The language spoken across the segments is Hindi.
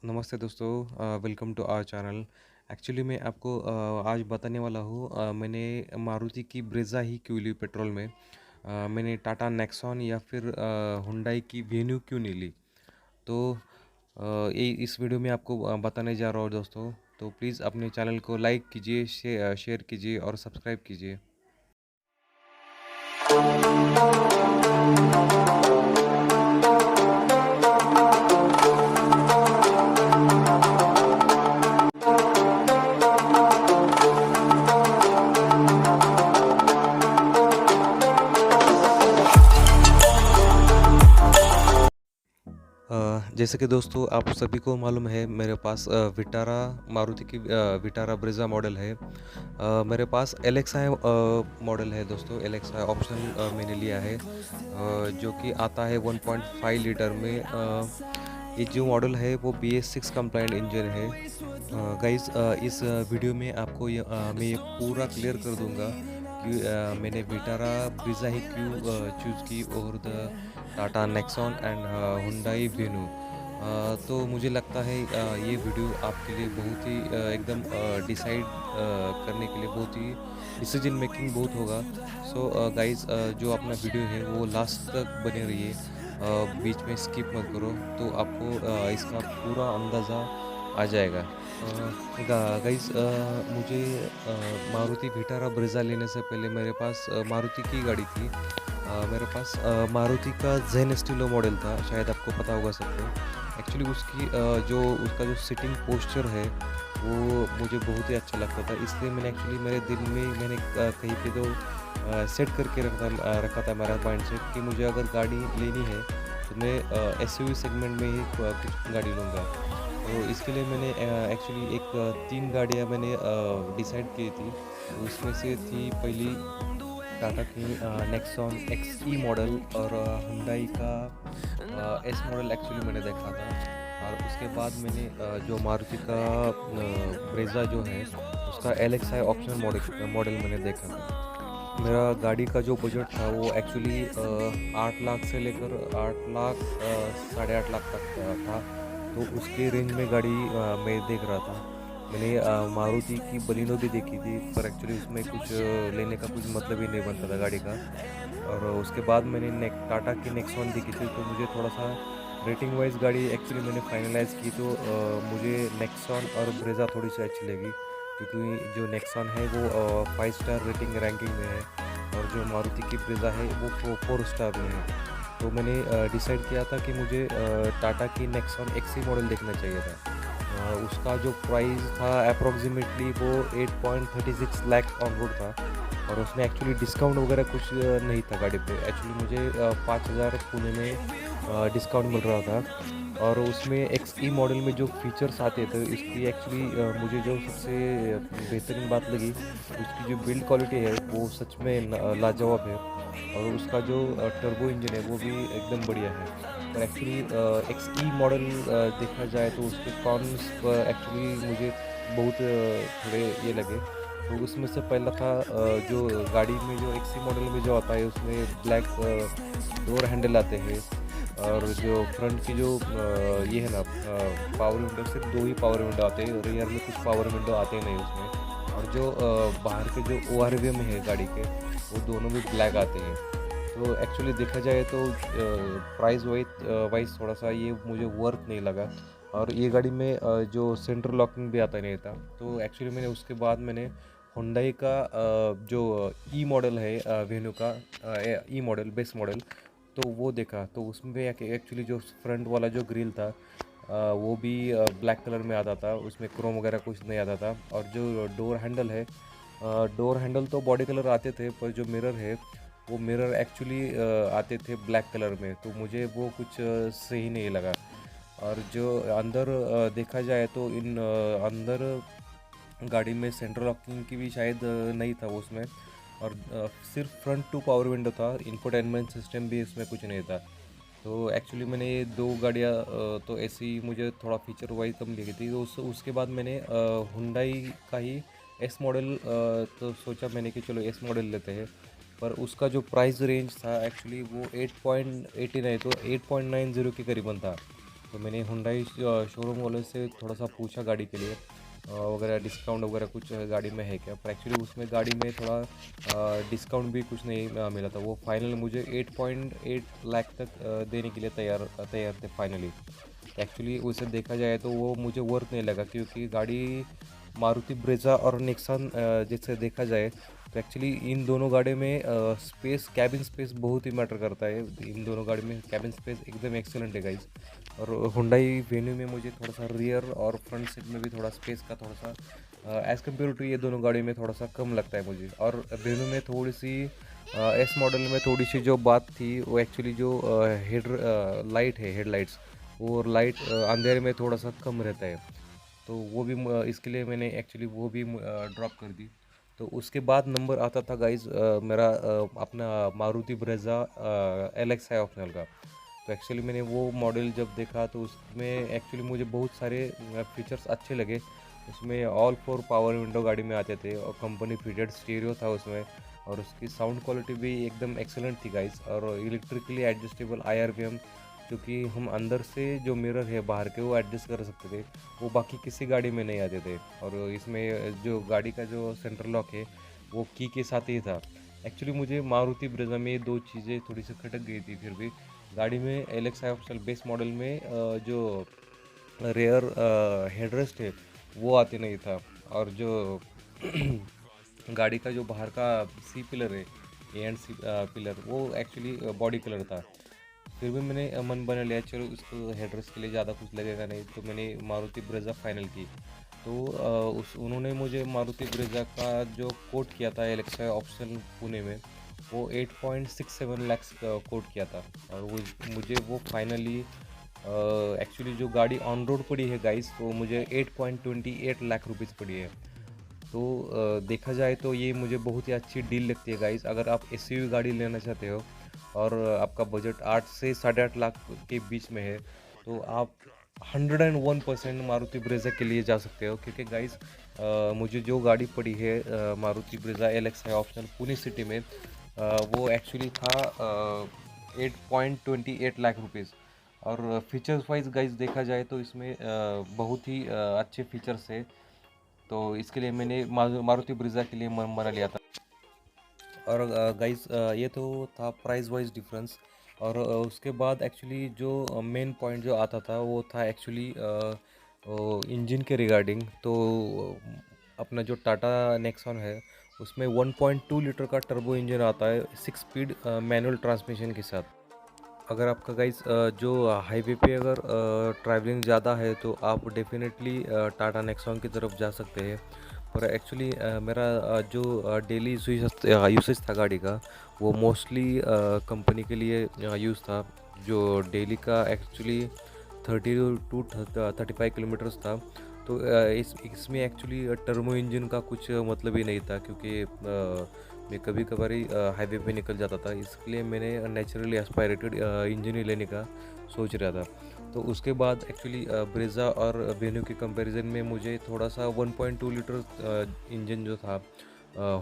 नमस्ते दोस्तों, welcome to our channel. Actually मैं आपको आज बताने वाला हूँ, मैंने मारुति की ब्रेज़ा ही क्यों ली पेट्रोल में। मैंने टाटा नेक्सॉन या फिर हुंडई की वेन्यू क्यों नहीं ली। तो ये इस वीडियो में आपको बताने जा रहा हूँ दोस्तों। तो प्लीज़ अपने चैनल को लाइक कीजिए, शेयर कीजिए और सब्सक्राइब कीजिए। जैसे कि दोस्तों आप सभी को मालूम है, मेरे पास विटारा मारुति की विटारा ब्रेज़ा मॉडल है। मेरे पास एलेक्सा मॉडल है दोस्तों। एलेक्सा ऑप्शनल मैंने लिया है, जो कि आता है 1.5 लीटर में। ये जो मॉडल है वो BS6 कंप्लाइंट इंजन है। गाइस, इस वीडियो में आपको मैं ये पूरा क्लियर कर दूंगा कि मैंने विटारा ब्रीज़ा ही क्यों चूज़ की और the Tata Nexon and Hyundai venue. तो मुझे लगता है ये वीडियो आपके लिए बहुत ही एकदम डिसाइड करने के लिए बहुत ही डिसीजन मेकिंग बहुत होगा। सो गाइस, जो अपना वीडियो है वो लास्ट तक बने रहिए, बीच में स्किप मत करो, तो आपको इसका पूरा अंदाज़ा आ जाएगा। गाइस, मुझे मारुति विटारा ब्रेज़ा लेने से पहले मेरे पास मारुति की गाड़ी थी। मेरे पास मारुति का जेन स्टीलो मॉडल था, शायद आपको पता होगा सबको। एक्चुअली उसकी जो उसका जो सिटिंग पोस्चर है वो मुझे बहुत ही अच्छा लगता था, इसलिए मैंने एक्चुअली मेरे दिल में मैंने कहीं पे तो सेट करके रखा था मेरा माइंडसेट कि मुझे अगर गाड़ी लेनी है तो मैं एसयूवी सेगमेंट में ही कुछ गाड़ी लूँगा। तो इसके लिए मैंने एक्चुअली एक 3 गाड़ियाँ मैंने डिसाइड की थी। तो उसमें से थी पहली टाटा की नेक्सॉन एक्सई मॉडल, और हुंडई का एस मॉडल एक्चुअली मैंने देखा था। और उसके बाद मैंने जो मारुति का ब्रेज़ा जो है उसका एलेक्साई ऑप्शनल मॉडल मॉडल मैंने देखा था। मेरा गाड़ी का जो बजट था वो एक्चुअली 8 लाख से लेकर 8 लाख साढ़े 8 लाख तक था। तो उसके रेंज में गाड़ी मैं देख रहा था। मैंने मारुति की बलिनो भी देखी थी, पर एक्चुअली उसमें कुछ लेने का कुछ मतलब ही नहीं बनता था गाड़ी का। और उसके बाद मैंने टाटा की नेक्सॉन देखी थी, तो मुझे थोड़ा सा रेटिंग वाइज गाड़ी एक्चुअली मैंने फाइनलाइज़ की, तो मुझे नेक्सॉन और ब्रेज़ा थोड़ी सी अच्छी लगी, क्योंकि जो नेक्सॉन है वो 5 स्टार रेटिंग रैंकिंग में है, और जो मारुति की ब्रेज़ा है वो 4 स्टार में है। तो मैंने डिसाइड किया था कि मुझे टाटा की नेक्सॉन एक्सी मॉडल देखना चाहिए था। उसका जो प्राइस था अप्रॉक्सीमेटली वो 8.36 लाख ऑन रोड था, और उसमें एक्चुअली डिस्काउंट वगैरह कुछ नहीं था गाड़ी पे। एक्चुअली मुझे 5,000 पुणे में डिस्काउंट मिल रहा था। और उसमें एक्सई मॉडल में जो फीचर्स आते थे इसकी एक्चुअली मुझे जो सबसे बेहतरीन बात लगी, उसकी जो बिल्ड क्वालिटी है वो सच में लाजवाब है। और उसका जो टर्बो इंजन है वो भी एकदम बढ़िया है। पर एक्चुअली एक्सई मॉडल देखा जाए तो उसके कॉन्स एक्चुअली मुझे बहुत थोड़े ये लगे। तो उसमें से पहला था जो गाड़ी में जो एक्सी मॉडल में जो आता है उसमें ब्लैक डोर हैंडल आते हैं, और जो फ्रंट की जो ये है ना पावर विंडो, सिर्फ 2 ही पावर विंडो आते हैं, रियर में कुछ पावर विंडो आते नहीं उसमें। और जो बाहर के जो ORV में है गाड़ी के, वो दोनों भी ब्लैक आते हैं। तो एक्चुअली देखा जाए तो प्राइस वाइज थोड़ा सा ये मुझे वर्थ नहीं लगा। और ये गाड़ी में जो सेंट्रल लॉकिंग भी आता नहीं था। तो एक्चुअली मैंने उसके बाद मैंने हुंडई का जो ई मॉडल है वेन्यू का ई मॉडल बेस मॉडल, तो वो देखा। तो उसमें एक्चुअली जो फ्रंट वाला जो ग्रिल था वो भी ब्लैक कलर में आता था, उसमें क्रोम वगैरह कुछ नहीं आता था। और जो डोर हैंडल है, डोर हैंडल तो बॉडी कलर आते थे, पर जो मिरर है वो मिरर एक्चुअली आते थे ब्लैक कलर में, तो मुझे वो कुछ सही नहीं लगा। और जो अंदर देखा जाए तो अंदर गाड़ी में सेंट्रल लॉकिंग की भी शायद नहीं था वो उसमें। और सिर्फ फ्रंट टू पावर विंडो था, इंफोटेनमेंट सिस्टम भी इसमें कुछ नहीं था। तो एक्चुअली मैंने ये 2 गाड़ियाँ तो ऐसी मुझे थोड़ा फीचर वाइज कम लगी थी। तो उसके बाद मैंने हुंडई का ही एस मॉडल तो सोचा मैंने कि चलो एस मॉडल लेते हैं। पर उसका जो प्राइस रेंज था एक्चुअली वो 8.89 तो 8.90 के करीबन था। तो मैंने हुंडई शोरूम वाले से थोड़ा सा पूछा गाड़ी के लिए वगैरह डिस्काउंट वगैरह कुछ गाड़ी में है क्या, पर एक्चुअली उसमें गाड़ी में थोड़ा डिस्काउंट भी कुछ नहीं मिला था। वो फाइनल मुझे 8.8 लाख तक देने के लिए तैयार तैयार थे फाइनली। एक्चुअली उसे देखा जाए तो वो मुझे वर्थ नहीं लगा, क्योंकि गाड़ी मारुति ब्रेज़ा और नेक्सान जैसे देखा जाए तो एक्चुअली इन दोनों गाड़ी में स्पेस, कैबिन स्पेस बहुत ही मैटर करता है। इन दोनों गाड़ी में कैबिन स्पेस एकदम एक्सेलेंट है गाइस। और हुंडई वेन्यू में मुझे थोड़ा सा रियर और फ्रंट सीट में भी थोड़ा स्पेस का थोड़ा सा एज़ कम्पेयर टू ये दोनों गाड़ी में थोड़ा सा कम लगता है मुझे। और वेन्यू में थोड़ी सी एस मॉडल में थोड़ी सी जो बात थी वो एक्चुअली जो हेड लाइट है, हेडलाइट्स, वो लाइट अंधेरे में थोड़ा सा कम रहता है। तो वो भी इसके लिए मैंने एक्चुअली वो भी ड्रॉप कर दी। तो उसके बाद नंबर आता था गाइज मेरा अपना मारुति ब्रेज़ा LX है ऑप्शनल का। तो एक्चुअली मैंने वो मॉडल जब देखा तो उसमें एक्चुअली मुझे बहुत सारे फीचर्स अच्छे लगे। उसमें ऑल फोर पावर विंडो गाड़ी में आते थे और कंपनी फिटेड स्टीरियो था उसमें। और उसकी साउंड क्वालिटी भी एकदम एक्सेलेंट थी गाइस। और इलेक्ट्रिकली एडजस्टेबल IRVM, क्योंकि हम अंदर से जो मिरर है बाहर के वो एडजस्ट कर सकते थे, वो बाकी किसी गाड़ी में नहीं आते थे। और इसमें जो गाड़ी का जो सेंटर लॉक है वो की के साथ ही था। एक्चुअली मुझे मारुति ब्रेज़ा में दो चीज़ें थोड़ी सी खटक गई थी। फिर भी गाड़ी में LXi ऑप्शनल बेस मॉडल में जो रेयर हेडरेस्ट है वो आते नहीं था। और जो गाड़ी का जो बाहर का सी पिलर है, A&C पिलर, वो एक्चुअली बॉडी कलर था। फिर भी मैंने मन बना लिया चलो इसको हेडरेस्ट के लिए ज़्यादा कुछ लगेगा नहीं, तो मैंने मारुति ब्रेज़ा फाइनल की। तो उस उन्होंने मुझे मारुति ब्रेज़ा का जो कोट किया था एलेक्सा ऑप्शन पुणे में, वो 8.67 लैक्स कोट किया था। और वो मुझे वो फाइनली एक्चुअली जो गाड़ी ऑन रोड पड़ी है गाइस, वो मुझे 8.28 लाख रुपीज़ पड़ी है। तो देखा जाए तो ये मुझे बहुत ही अच्छी डील लगती है गाइस। अगर आप SUV गाड़ी लेना चाहते हो और आपका बजट 8 से 8.5 लाख के बीच में है, तो आप 101% मारुति ब्रेज़ा के लिए जा सकते हो। क्योंकि गाइस मुझे जो गाड़ी पड़ी है मारुति ब्रेज़ा LX है ऑप्शनल पुणे सिटी में, वो एक्चुअली था 8.28 लाख रुपीज़। और फीचर्स वाइज गाइस देखा जाए तो इसमें बहुत ही अच्छे फीचर्स है। तो इसके लिए मैंने मारुति ब्रेज़ा के लिए मन बना लिया था। और गाइस ये तो था प्राइस वाइज डिफरेंस। और उसके बाद एक्चुअली जो मेन पॉइंट जो आता था वो था एक्चुअली इंजन के रिगार्डिंग। तो अपना जो टाटा नेक्सॉन है उसमें 1.2 लीटर का टर्बो इंजन आता है 6 स्पीड मैनुअल ट्रांसमिशन के साथ। अगर आपका गाइस जो हाईवे पे अगर ट्रैवलिंग ज़्यादा है तो आप डेफिनेटली टाटा नेक्सॉन की तरफ जा सकते हैं। पर एक्चुअली मेरा जो डेली यूसेज था गाड़ी का, वो मोस्टली कंपनी के लिए यूज़ था। जो डेली का एक्चुअली 30 टू 35 किलोमीटर्स था। तो इसमें एक्चुअली टर्बो इंजन का कुछ मतलब ही नहीं था, क्योंकि मैं कभी कभार ही हाईवे पे निकल जाता था। इसके लिए मैंने नेचुरली एस्पायरेटेड इंजन ही लेने का सोच रहा था। तो उसके बाद एक्चुअली ब्रेज़ा और वेन्यू के कंपैरिजन में मुझे थोड़ा सा 1.2 लीटर इंजन जो था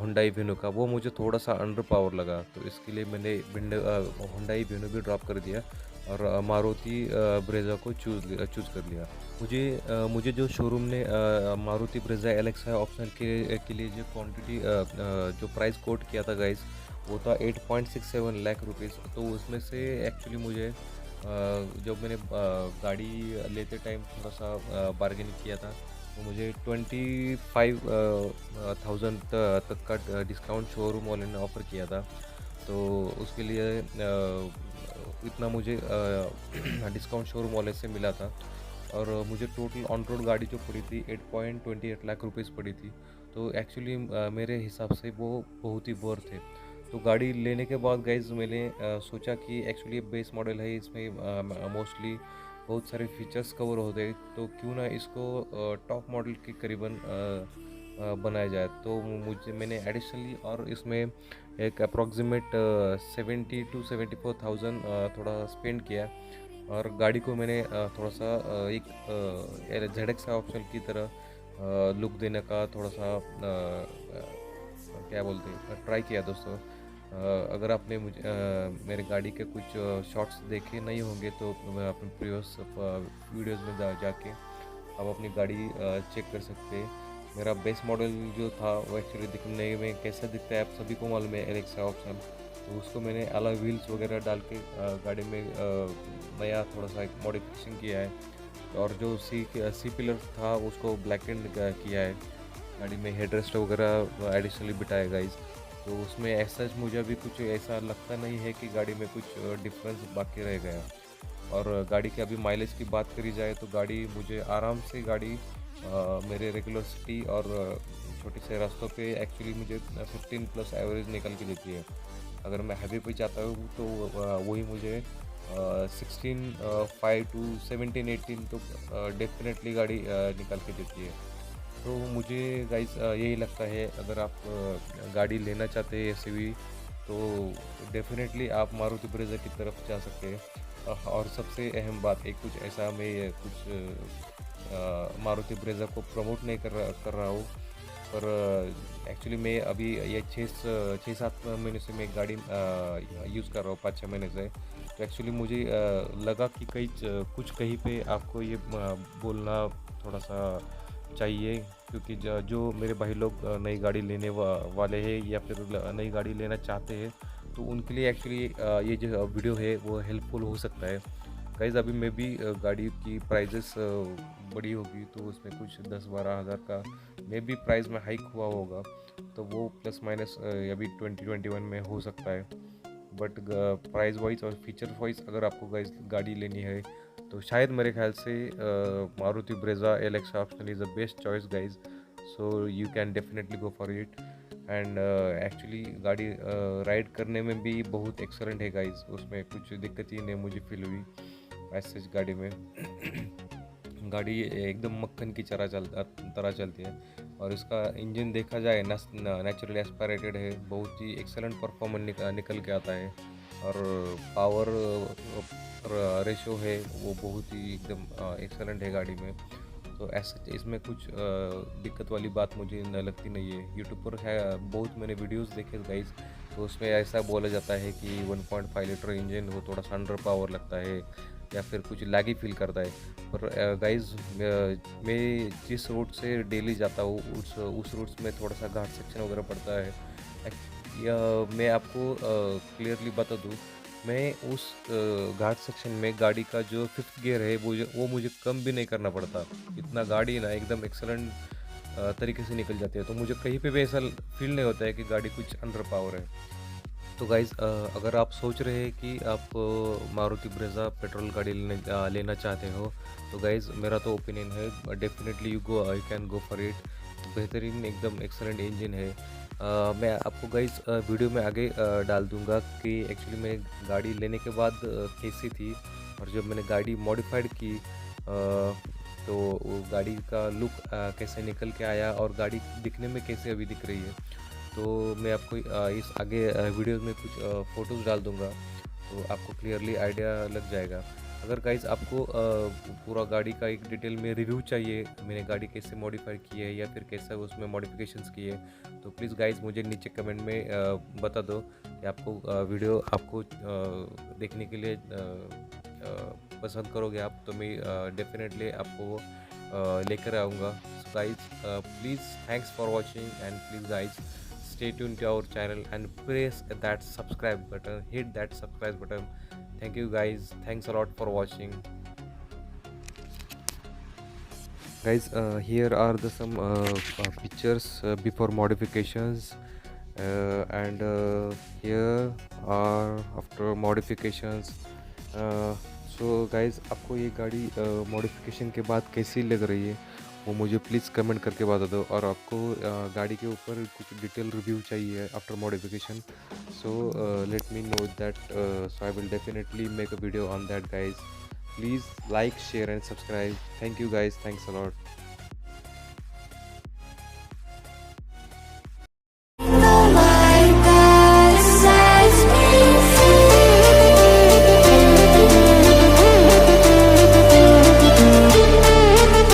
हुंडई वेन्यू का, वो मुझे थोड़ा सा अंडर पावर लगा। तो इसके लिए मैंने हुंडई वेन्यू भी ड्रॉप कर दिया और मारुति ब्रेज़ा को चूज़ कर लिया। मुझे जो शोरूम ने मारुति ब्रेज़ा LX ऑप्शनल के लिए जो क्वांटिटी जो प्राइस कोट किया था गाइस, वो था 8.67 लाख रुपीज़। तो उसमें से एक्चुअली मुझे जब मैंने गाड़ी लेते टाइम थोड़ा सा बार्गेनिंग किया था, तो मुझे 25,000 तक का डिस्काउंट शोरूम वाले ने ऑफ़र किया था। तो उसके लिए इतना मुझे डिस्काउंट शोरूम वाले से मिला था। और मुझे टोटल ऑन रोड गाड़ी जो पड़ी थी 8.28 लाख रुपीज़ पड़ी थी। तो एक्चुअली मेरे हिसाब से वो बहुत ही वर्थ है। तो गाड़ी लेने के बाद गाइज मैंने सोचा कि एक्चुअली बेस मॉडल है, इसमें मोस्टली बहुत सारे फीचर्स कवर होते हैं, तो क्यों ना इसको टॉप मॉडल के करीबन बनाया जाए। तो मैंने एडिशनली और इसमें एक अप्रॉक्सीमेट 70 to 74,000 थोड़ा स्पेंड किया। और गाड़ी को मैंने थोड़ा सा एक ZX ऑप्शन की तरह लुक देने का थोड़ा सा क्या बोलते हैं ट्राई किया दोस्तों। अगर आपने मेरे गाड़ी के कुछ शॉट्स देखे नहीं होंगे तो मैं अपने प्रीवियस वीडियोस में जाके आप अपनी गाड़ी चेक कर सकते हैं। मेरा बेस मॉडल जो था वो एक्चुअली दिखने में कैसा दिखता है आप सभी को मालूम है, एलेक्सा ऑप्शन। तो उसको मैंने अलॉय व्हील्स वगैरह डाल के गाड़ी में नया थोड़ा सा एक मॉडिफिकेशन किया है। और जो सी पिलर था उसको ब्लैक एंड किया है। गाड़ी में हेडरेस्ट वगैरह एडिशनली बिठाया गाइस। तो उसमें ऐसा मुझे अभी कुछ ऐसा लगता नहीं है कि गाड़ी में कुछ डिफरेंस बाकी रह गया। और गाड़ी के अभी माइलेज की बात करी जाए तो गाड़ी मुझे आराम से मेरे रेगुलर सिटी और छोटे से रास्तों पे एक्चुअली मुझे 15 प्लस एवरेज निकल के देती है। अगर मैं हाईवे पे जाता हूँ तो वही मुझे 16 5 टू 17 18 तो डेफिनेटली गाड़ी निकाल के देती है। तो मुझे गाइस यही लगता है, अगर आप गाड़ी लेना चाहते हैं एसयूवी तो डेफिनेटली आप मारुति ब्रेज़ा की तरफ जा सकते हैं। और सबसे अहम बात एक कुछ ऐसा मैं मारुति ब्रेज़ा को प्रमोट नहीं कर रहा हूँ, पर एक्चुअली मैं अभी ये 6-7 महीने से मैं गाड़ी यूज़ कर रहा हूँ, 5-6 महीने से। तो एक्चुअली मुझे लगा कि कुछ कहीं पे आपको ये बोलना थोड़ा सा चाहिए, क्योंकि जो मेरे भाई लोग नई गाड़ी लेने वाले हैं या फिर नई गाड़ी लेना चाहते हैं तो उनके लिए एक्चुअली ये जो वीडियो है वो हेल्पफुल हो सकता है। गाइज़ अभी मैं भी गाड़ी की प्राइजेस बड़ी होगी तो उसमें कुछ 10-12 हज़ार का मे भी प्राइस में हाइक हुआ होगा, तो वो प्लस माइनस अभी 2021 में हो सकता है। बट प्राइस वाइज और फीचर वाइज अगर आपको गाइस गाड़ी लेनी है तो शायद मेरे ख्याल से Maruti Brezza Alexa option is the best choice guys. So you can definitely go for it. And actually गाड़ी राइड करने में भी बहुत एक्सेलेंट है गाइज, उसमें कुछ दिक्कत ही नहीं मुझे फील हुई ऐसे गाड़ी में। गाड़ी एकदम मक्खन की तरह चलती है। और इसका इंजन देखा जाए नेचुरली एस्पायरेटेड है, बहुत ही एक्सेलेंट परफॉर्मेंस निकल के आता है। और पावर रेशो है वो बहुत ही एकदम एक्सेलेंट है गाड़ी में। तो ऐसा इसमें कुछ दिक्कत वाली बात मुझे न लगती नहीं है। यूट्यूब पर है बहुत मैंने वीडियोस देखे गाइस, तो उसमें ऐसा बोला जाता है कि 1.5 लीटर इंजन वो थोड़ा सा अंडर पावर लगता है या फिर कुछ लैगी फील करता है। पर गाइस मैं जिस रूट से डेली जाता हूँ उस रूट्स में थोड़ा सा घाट सेक्शन वगैरह पड़ता है। या मैं आपको क्लियरली बता दूँ, मैं उस घाट सेक्शन में गाड़ी का जो फिफ्थ गियर है वो मुझे कम भी नहीं करना पड़ता। इतना गाड़ी ना एकदम एक्सेलेंट तरीके से निकल जाती है, तो मुझे कहीं पे भी ऐसा फील नहीं होता है कि गाड़ी कुछ अंडर पावर है। तो गाइज़ अगर आप सोच रहे हैं कि आप मारुति ब्रेज़ा पेट्रोल गाड़ी लेना चाहते हो तो गाइज़ मेरा तो ओपिनियन है, definitely you can go for it. बेहतरीन एकदम एक्सेलेंट इंजन है। मैं आपको गाइज़ वीडियो में आगे डाल दूंगा कि एक्चुअली मैं गाड़ी लेने के बाद कैसी थी, और जब मैंने गाड़ी मॉडिफाइड की तो वो गाड़ी का लुक कैसे निकल के आया और गाड़ी दिखने में कैसे अभी दिख रही है। तो मैं आपको इस आगे वीडियो में कुछ फ़ोटोज़ डाल दूंगा तो आपको क्लियरली आइडिया लग जाएगा। अगर गाइज़ आपको पूरा गाड़ी का एक डिटेल में रिव्यू चाहिए, मैंने गाड़ी कैसे मॉडिफाई की है या फिर कैसे उसमें मॉडिफिकेशंस किए, तो प्लीज़ गाइज़ मुझे नीचे कमेंट में बता दो कि आपको वीडियो आपको देखने के लिए पसंद करोगे आप, तो मैं डेफिनेटली आपको वो लेकर आऊँगा। So guys please thanks for watching and please guys stay tuned to our channel and press that subscribe button, hit that subscribe button. Thank you guys, thanks a lot for watching guys. Here are some pictures before modifications and here are after modifications. So guys आपको ये गाड़ी मॉडिफिकेशन के बाद कैसी लग रही है वो मुझे प्लीज़ कमेंट करके बता दो। और आपको गाड़ी के ऊपर कुछ डिटेल रिव्यू चाहिए after modification, so let me know that, so I will definitely make a video on that guys. Please like share and subscribe. Thank you guys, thanks a lot.